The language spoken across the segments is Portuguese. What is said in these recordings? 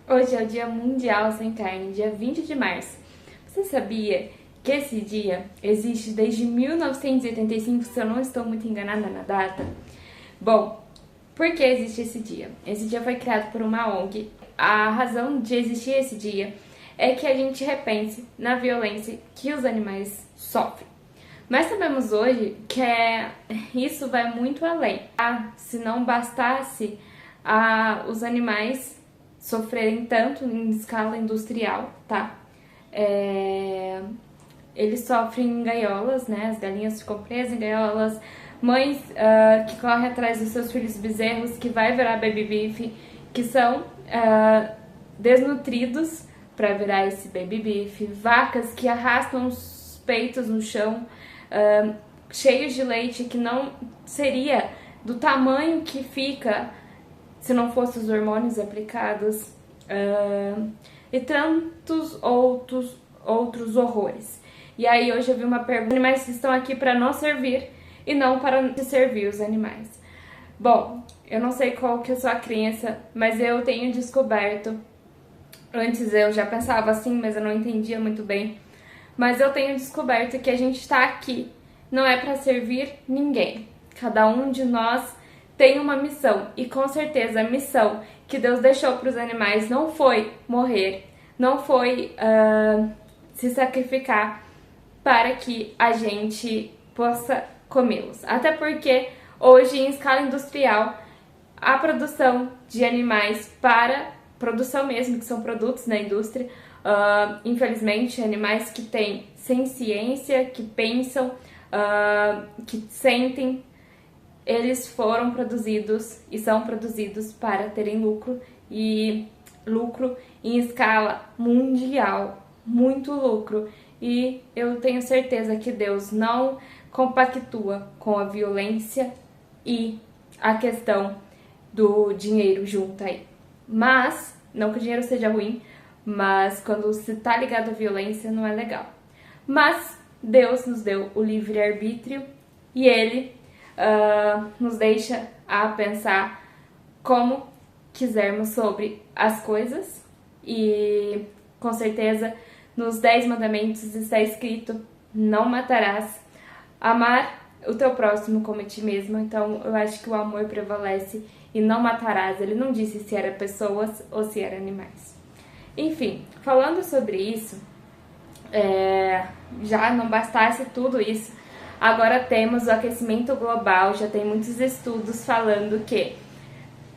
Hoje é o Dia Mundial Sem Carne, dia 20 de março. Você sabia que esse dia existe desde 1985, se eu não estou muito enganada na data? Bom, por que existe esse dia? Esse dia foi criado por uma ONG. A razão de existir esse dia é que a gente repense na violência que os animais sofrem. Mas sabemos hoje que isso vai muito além. Se não bastasse os animais sofrerem tanto em escala industrial, tá? Eles sofrem em gaiolas, né? As galinhas ficam presas em gaiolas, mães que correm atrás dos seus filhos bezerros, que vai virar baby beef, que são desnutridos para virar esse baby beef, vacas que arrastam os peitos no chão, cheios de leite que não seria do tamanho que fica se não fossem os hormônios aplicados, e tantos outros horrores. E aí hoje eu vi uma pergunta: os animais estão aqui para nos servir e não para servir os animais. Bom, eu não sei qual que é a sua crença, mas eu tenho descoberto, antes eu já pensava assim, mas eu não entendia muito bem, mas eu tenho descoberto que a gente está aqui não é para servir ninguém. Cada um de nós tem uma missão, e com certeza a missão que Deus deixou para os animais não foi morrer, não foi se sacrificar para que a gente possa comê-los. Até porque hoje, em escala industrial, a produção de animais para produção mesmo, que são produtos na indústria, infelizmente, animais que têm ciência, que pensam, que sentem, eles foram produzidos e são produzidos para terem lucro, e lucro em escala mundial, muito lucro. E eu tenho certeza que Deus não compactua com a violência e a questão do dinheiro junto aí. Mas, não que o dinheiro seja ruim, mas quando se está ligado à violência não é legal. Mas Deus nos deu o livre-arbítrio e Ele nos deixa a pensar como quisermos sobre as coisas, e com certeza nos 10 mandamentos está escrito: não matarás, amar o teu próximo como a ti mesmo. Então eu acho que o amor prevalece, e não matarás, ele não disse se era pessoas ou se era animais. Enfim, falando sobre isso, já não bastasse tudo isso, agora temos o aquecimento global. Já tem muitos estudos falando que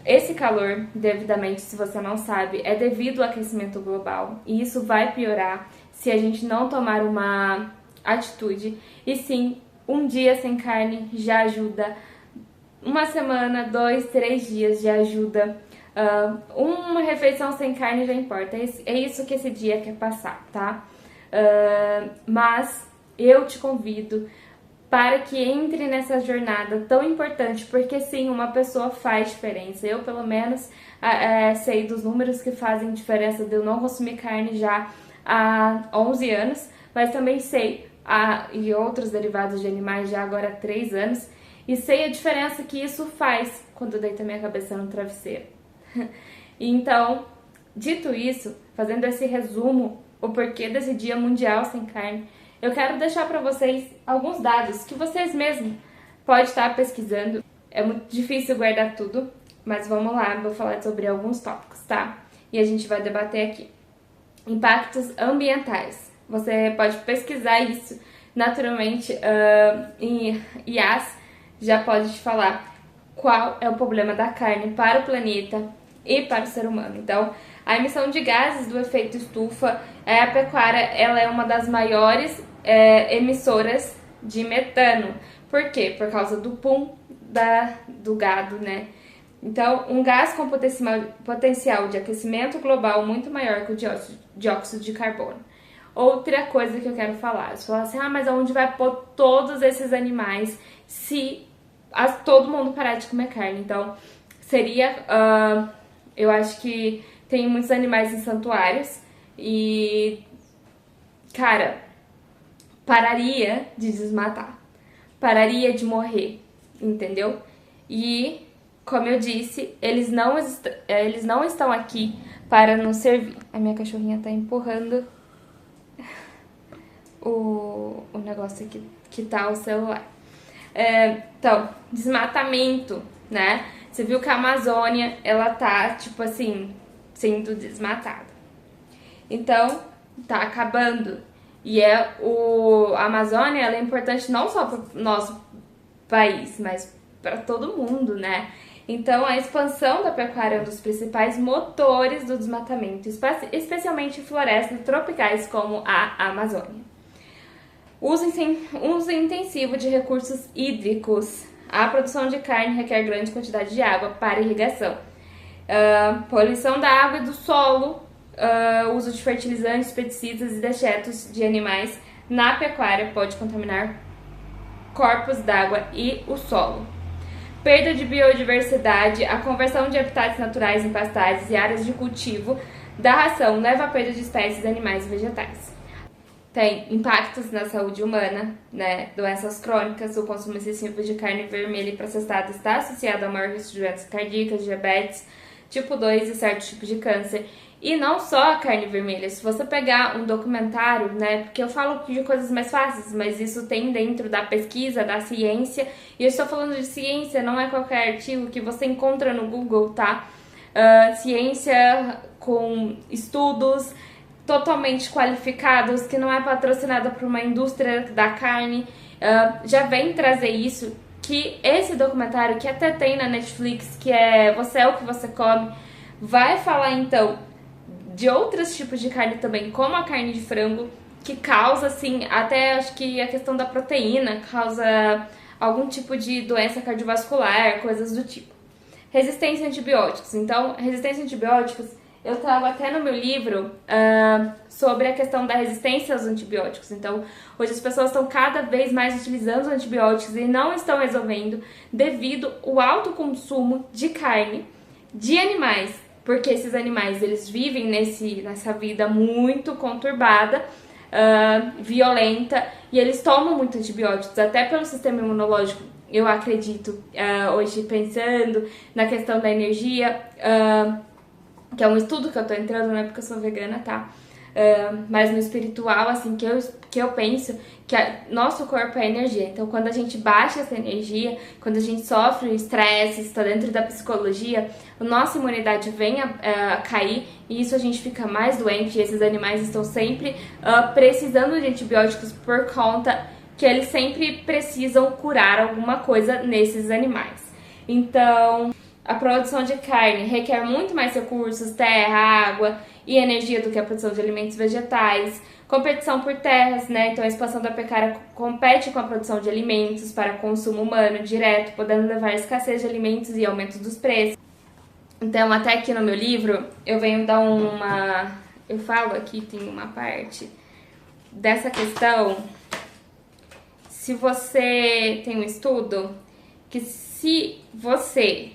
esse calor, devidamente, se você não sabe, é devido ao aquecimento global, e isso vai piorar se a gente não tomar uma atitude. E sim, um dia sem carne já ajuda, uma semana, 2, 3 dias já ajuda, uma refeição sem carne já importa. É isso que esse dia quer passar, tá? Mas eu te convido para que entre nessa jornada tão importante, porque sim, uma pessoa faz diferença. Eu, pelo menos, sei dos números que fazem diferença de eu não consumir carne já há 11 anos, mas também sei, e outros derivados de animais já agora há 3 anos, e sei a diferença que isso faz quando eu deito a minha cabeça no travesseiro. Então, dito isso, fazendo esse resumo, o porquê desse Dia Mundial Sem Carne, eu quero deixar para vocês alguns dados que vocês mesmos podem estar pesquisando. É muito difícil guardar tudo, mas vamos lá, vou falar sobre alguns tópicos, tá? E a gente vai debater aqui. Impactos ambientais. Você pode pesquisar isso naturalmente, em IAS já pode te falar qual é o problema da carne para o planeta e para o ser humano. Então, a emissão de gases do efeito estufa, a pecuária ela é uma das maiores emissoras de metano. Por quê? Por causa do pum do gado, né? Então, um gás com potencial de aquecimento global muito maior que o dióxido de carbono. Outra coisa que eu quero falar, você fala assim: mas aonde vai pôr todos esses animais se todo mundo parar de comer carne? Então, seria, eu acho que tem muitos animais em santuários e, cara, pararia de desmatar, pararia de morrer, entendeu? E como eu disse, eles não estão aqui para nos servir. A minha cachorrinha tá empurrando o negócio aqui que tá o celular. Então, desmatamento, né? Você viu que a Amazônia, ela tá, tipo assim, sendo desmatada. Então, tá acabando. E a Amazônia, ela é importante não só para o nosso país, mas para todo mundo, né? Então, a expansão da pecuária é um dos principais motores do desmatamento, especialmente em florestas tropicais como a Amazônia. Uso intensivo de recursos hídricos. A produção de carne requer grande quantidade de água para irrigação. Poluição da água e do solo. Uso de fertilizantes, pesticidas e dejetos de animais na pecuária pode contaminar corpos d'água e o solo. Perda de biodiversidade. A conversão de habitats naturais em pastagens e áreas de cultivo da ração leva à perda de espécies animais e vegetais. Tem impactos na saúde humana, né? Doenças crônicas, o consumo excessivo de carne vermelha e processada está associado a maior risco de doenças cardíacas, diabetes, tipo 2 e certos tipos de câncer. E não só a carne vermelha, se você pegar um documentário, né? Porque eu falo de coisas mais fáceis, mas isso tem dentro da pesquisa, da ciência. E eu estou falando de ciência, não é qualquer artigo que você encontra no Google, tá? Ciência com estudos totalmente qualificados, que não é patrocinada por uma indústria da carne, já vem trazer isso, que esse documentário, que até tem na Netflix, que é Você é o que você come, vai falar então de outros tipos de carne também, como a carne de frango, que causa, assim, até acho que a questão da proteína, causa algum tipo de doença cardiovascular, coisas do tipo. Resistência a antibióticos. Então, resistência a antibióticos, eu trago até no meu livro sobre a questão da resistência aos antibióticos. Então, hoje as pessoas estão cada vez mais utilizando os antibióticos e não estão resolvendo devido ao alto consumo de carne de animais, porque esses animais eles vivem nessa vida muito conturbada, violenta, e eles tomam muito antibióticos, até pelo sistema imunológico. Eu acredito, hoje pensando na questão da energia, que é um estudo que eu tô entrando, não é porque eu sou vegana, tá? Mas no espiritual, assim, que eu penso que nosso corpo é energia. Então, quando a gente baixa essa energia, quando a gente sofre estresse, está dentro da psicologia, a nossa imunidade vem a cair e isso a gente fica mais doente. E esses animais estão sempre precisando de antibióticos por conta que eles sempre precisam curar alguma coisa nesses animais. Então, a produção de carne requer muito mais recursos, terra, água e energia do que a produção de alimentos vegetais. Competição por terras, né? Então a expansão da pecuária compete com a produção de alimentos para consumo humano direto, podendo levar à escassez de alimentos e aumento dos preços. Então, até aqui no meu livro, eu venho dar eu falo aqui, tem uma parte dessa questão. Se você tem um estudo que se você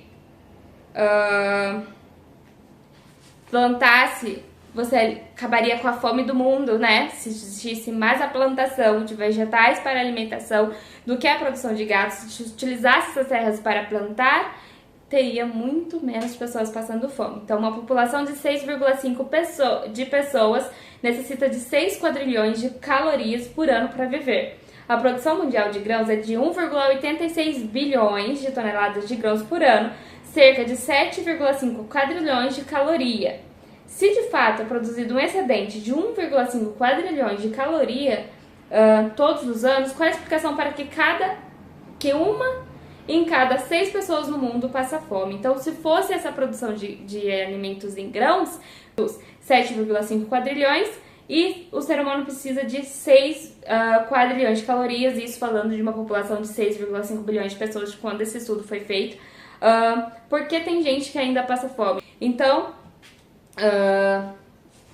plantasse, você acabaria com a fome do mundo, né? Se existisse mais a plantação de vegetais para alimentação do que a produção de gado, se utilizasse essas terras para plantar, teria muito menos pessoas passando fome. Então, uma população de 6,5 de pessoas necessita de 6 quadrilhões de calorias por ano para viver. A produção mundial de grãos é de 1,86 bilhões de toneladas de grãos por ano, cerca de 7,5 quadrilhões de caloria. Se de fato é produzido um excedente de 1,5 quadrilhões de caloria todos os anos, qual a explicação para que uma em cada 6 pessoas no mundo passa fome? Então, se fosse essa produção de alimentos em grãos, 7,5 quadrilhões, e o ser humano precisa de 6 quadrilhões de calorias, isso falando de uma população de 6,5 bilhões de pessoas quando esse estudo foi feito. Porque tem gente que ainda passa fome. Então,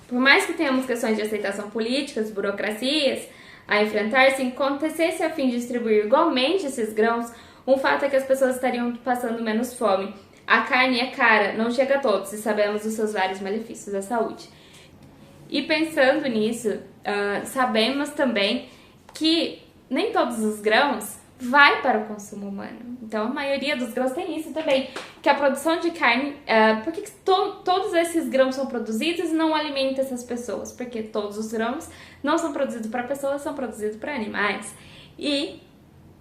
por mais que tenhamos questões de aceitação políticas, burocracias a enfrentar, se acontecesse a fim de distribuir igualmente esses grãos, um fato é que as pessoas estariam passando menos fome. A carne é cara, não chega a todos, e sabemos dos seus vários malefícios à saúde. E pensando nisso, sabemos também que nem todos os grãos vai para o consumo humano. Então, a maioria dos grãos tem isso também, que a produção de carne, por que todos esses grãos são produzidos e não alimentam essas pessoas? Porque todos os grãos não são produzidos para pessoas, são produzidos para animais. E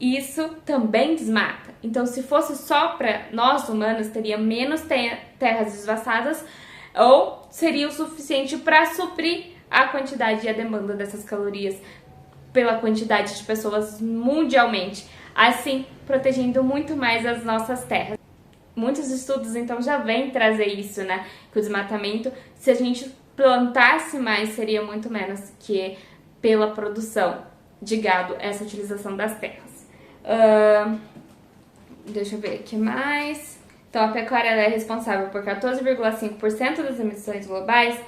isso também desmata. Então, se fosse só para nós humanos, teria menos terras desvastadas, ou seria o suficiente para suprir a quantidade e a demanda dessas calorias pela quantidade de pessoas mundialmente, assim protegendo muito mais as nossas terras. Muitos estudos então já vêm trazer isso, né? Que o desmatamento, se a gente plantasse mais, seria muito menos que pela produção de gado, essa utilização das terras. Deixa eu ver aqui mais. Então, a pecuária é responsável por 14,5% das emissões globais.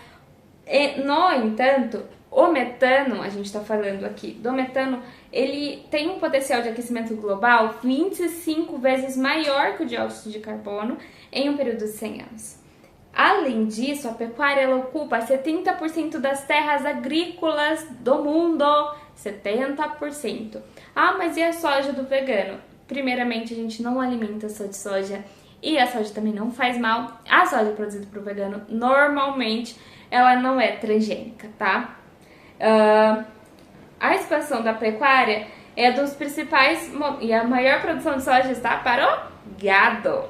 No entanto, o metano, a gente está falando aqui do metano, ele tem um potencial de aquecimento global 25 vezes maior que o dióxido de carbono em um período de 100 anos. Além disso, a pecuária ela ocupa 70% das terras agrícolas do mundo. 70%. Ah, mas e a soja do vegano? Primeiramente, a gente não alimenta só de soja e a soja também não faz mal. A soja produzida por vegano, normalmente, ela não é transgênica, tá? A expansão da pecuária é dos principais... E a maior produção de soja está para o gado.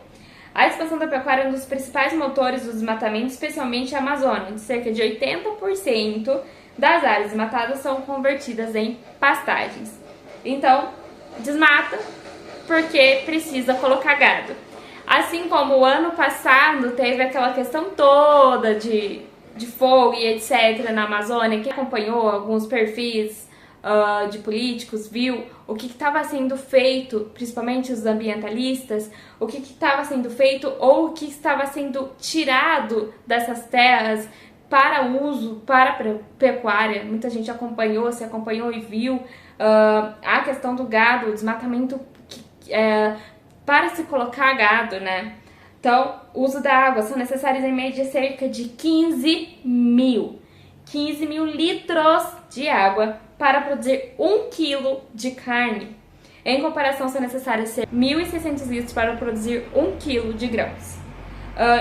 A expansão da pecuária é um dos principais motores do desmatamento, especialmente a Amazônia, onde cerca de 80% das áreas desmatadas são convertidas em pastagens. Então, desmata porque precisa colocar gado. Assim como o ano passado teve aquela questão toda de fogo e etc. na Amazônia, quem acompanhou alguns perfis de políticos viu o que estava sendo feito, principalmente os ambientalistas, o que estava sendo feito ou o que estava sendo tirado dessas terras para uso, para pecuária. Muita gente se acompanhou e viu a questão do gado, o desmatamento para se colocar gado, né? Então, o uso da água são necessários em média cerca de 15 mil litros de água para produzir 1 quilo de carne. Em comparação, são necessários 1.600 litros para produzir 1 quilo de grãos.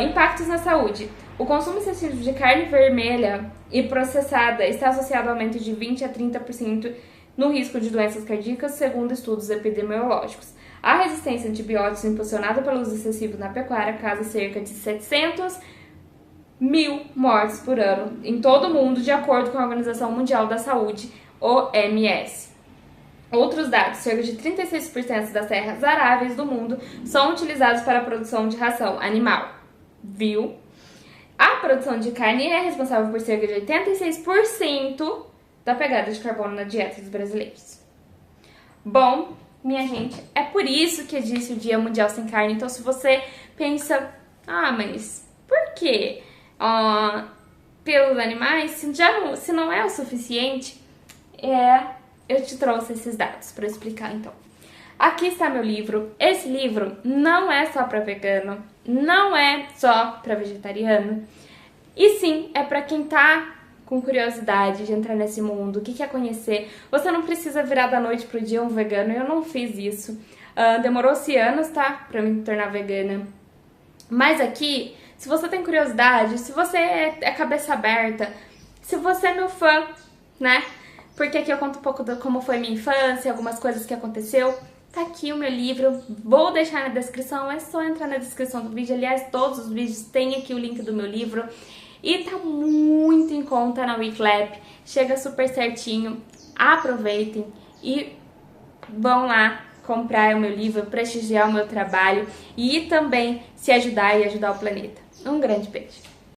Impactos na saúde. O consumo excessivo de carne vermelha e processada está associado ao aumento de 20 a 30% no risco de doenças cardíacas, segundo estudos epidemiológicos. A resistência a antibióticos impulsionada pelo uso excessivo na pecuária causa cerca de 700 mil mortes por ano em todo o mundo, de acordo com a Organização Mundial da Saúde, OMS. Outros dados, cerca de 36% das terras aráveis do mundo são utilizadas para a produção de ração animal. Viu? A produção de carne é responsável por cerca de 86% da pegada de carbono na dieta dos brasileiros. Bom, minha gente, é por isso que existe o Dia Mundial Sem Carne. Então, se você pensa, mas por quê? Pelos animais, se não é o suficiente, eu te trouxe esses dados para explicar, então. Aqui está meu livro. Esse livro não é só para vegano, não é só para vegetariano, e sim, é para quem tá com curiosidade de entrar nesse mundo, o que quer conhecer. Você não precisa virar da noite pro dia um vegano, eu não fiz isso. Demorou-se anos, tá? Pra me tornar vegana. Mas aqui, se você tem curiosidade, se você é cabeça aberta, se você é meu fã, né? Porque aqui eu conto um pouco de como foi minha infância, algumas coisas que aconteceu. Tá aqui o meu livro, vou deixar na descrição, é só entrar na descrição do vídeo. Aliás, todos os vídeos têm aqui o link do meu livro. E tá muito em conta na Wiclap, chega super certinho, aproveitem e vão lá comprar o meu livro, prestigiar o meu trabalho e também se ajudar e ajudar o planeta. Um grande beijo!